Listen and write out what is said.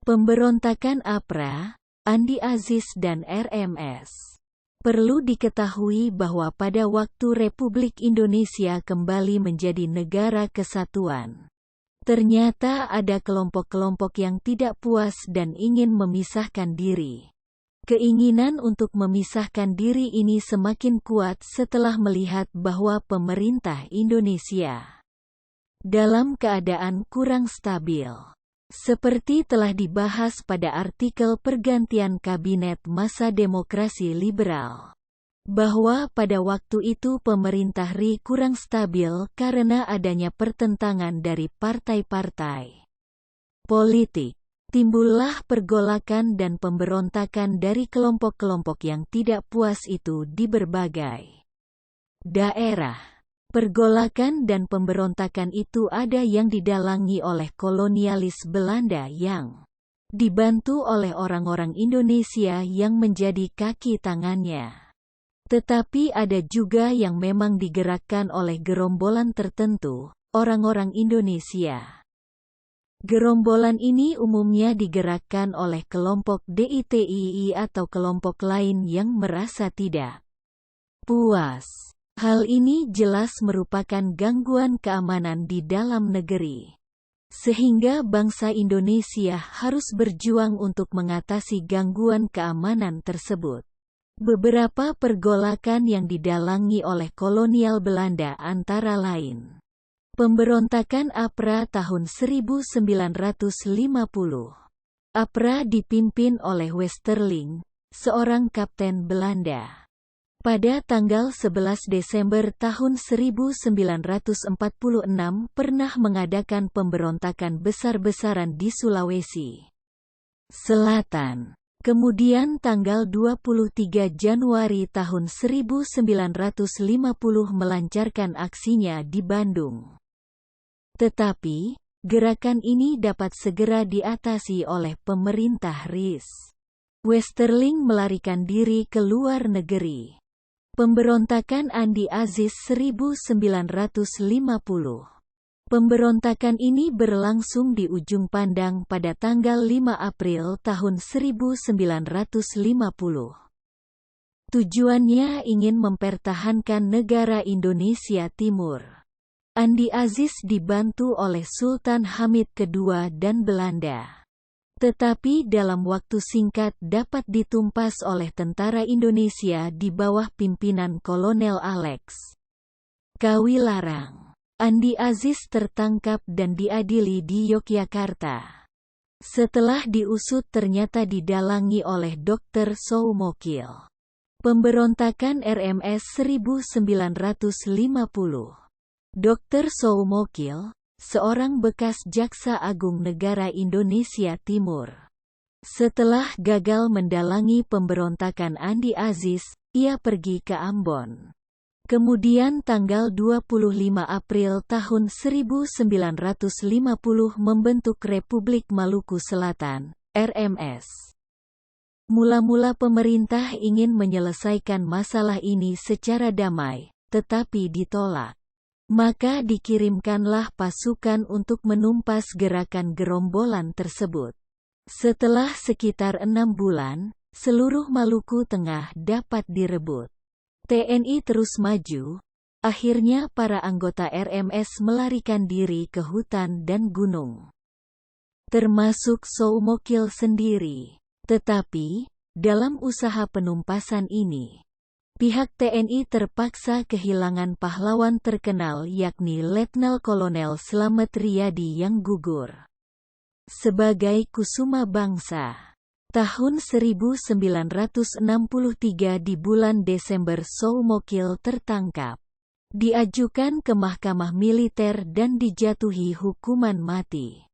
Pemberontakan APRA, Andi Aziz dan RMS. Perlu diketahui bahwa pada waktu Republik Indonesia kembali menjadi negara kesatuan, ternyata ada kelompok-kelompok yang tidak puas dan ingin memisahkan diri. Keinginan untuk memisahkan diri ini semakin kuat setelah melihat bahwa pemerintah Indonesia dalam keadaan kurang stabil. Seperti telah dibahas pada artikel pergantian kabinet masa demokrasi liberal, bahwa pada waktu itu pemerintah RI kurang stabil karena adanya pertentangan dari partai-partai politik. Timbullah pergolakan dan pemberontakan dari kelompok-kelompok yang tidak puas itu di berbagai daerah. Pergolakan dan pemberontakan itu ada yang didalangi oleh kolonialis Belanda yang dibantu oleh orang-orang Indonesia yang menjadi kaki tangannya. Tetapi ada juga yang memang digerakkan oleh gerombolan tertentu, orang-orang Indonesia. Gerombolan ini umumnya digerakkan oleh kelompok DITII atau kelompok lain yang merasa tidak puas. Hal ini jelas merupakan gangguan keamanan di dalam negeri. Sehingga bangsa Indonesia harus berjuang untuk mengatasi gangguan keamanan tersebut. Beberapa pergolakan yang didalangi oleh kolonial Belanda antara lain pemberontakan APRA tahun 1950. APRA dipimpin oleh Westerling, seorang kapten Belanda. Pada tanggal 11 Desember tahun 1946 pernah mengadakan pemberontakan besar-besaran di Sulawesi Selatan. Kemudian tanggal 23 Januari tahun 1950 melancarkan aksinya di Bandung. Tetapi, gerakan ini dapat segera diatasi oleh pemerintah RIS. Westerling melarikan diri ke luar negeri. Pemberontakan Andi Aziz 1950. Pemberontakan ini berlangsung di ujung pandang pada tanggal 5 April tahun 1950. Tujuannya ingin mempertahankan negara Indonesia Timur. Andi Aziz dibantu oleh Sultan Hamid II dan Belanda. Tetapi dalam waktu singkat dapat ditumpas oleh tentara Indonesia di bawah pimpinan Kolonel Alex Kawilarang. Andi Aziz tertangkap dan diadili di Yogyakarta. Setelah diusut ternyata didalangi oleh Dr. Soumokil. Pemberontakan RMS 1950. Dr. Soumokil, seorang bekas Jaksa Agung Negara Indonesia Timur. Setelah gagal mendalangi pemberontakan Andi Aziz, ia pergi ke Ambon. Kemudian tanggal 25 April tahun 1950 membentuk Republik Maluku Selatan, RMS. Mula-mula pemerintah ingin menyelesaikan masalah ini secara damai, tetapi ditolak. Maka dikirimkanlah pasukan untuk menumpas gerakan gerombolan tersebut. Setelah sekitar 6 bulan, seluruh Maluku Tengah dapat direbut. TNI terus maju. Akhirnya para anggota RMS melarikan diri ke hutan dan gunung. Termasuk Soumokil sendiri. Tetapi, dalam usaha penumpasan ini, pihak TNI terpaksa kehilangan pahlawan terkenal yakni Letnan Kolonel Slamet Riyadi yang gugur sebagai kusuma bangsa. Tahun 1963 di bulan Desember Soumokil tertangkap, diajukan ke mahkamah militer dan dijatuhi hukuman mati.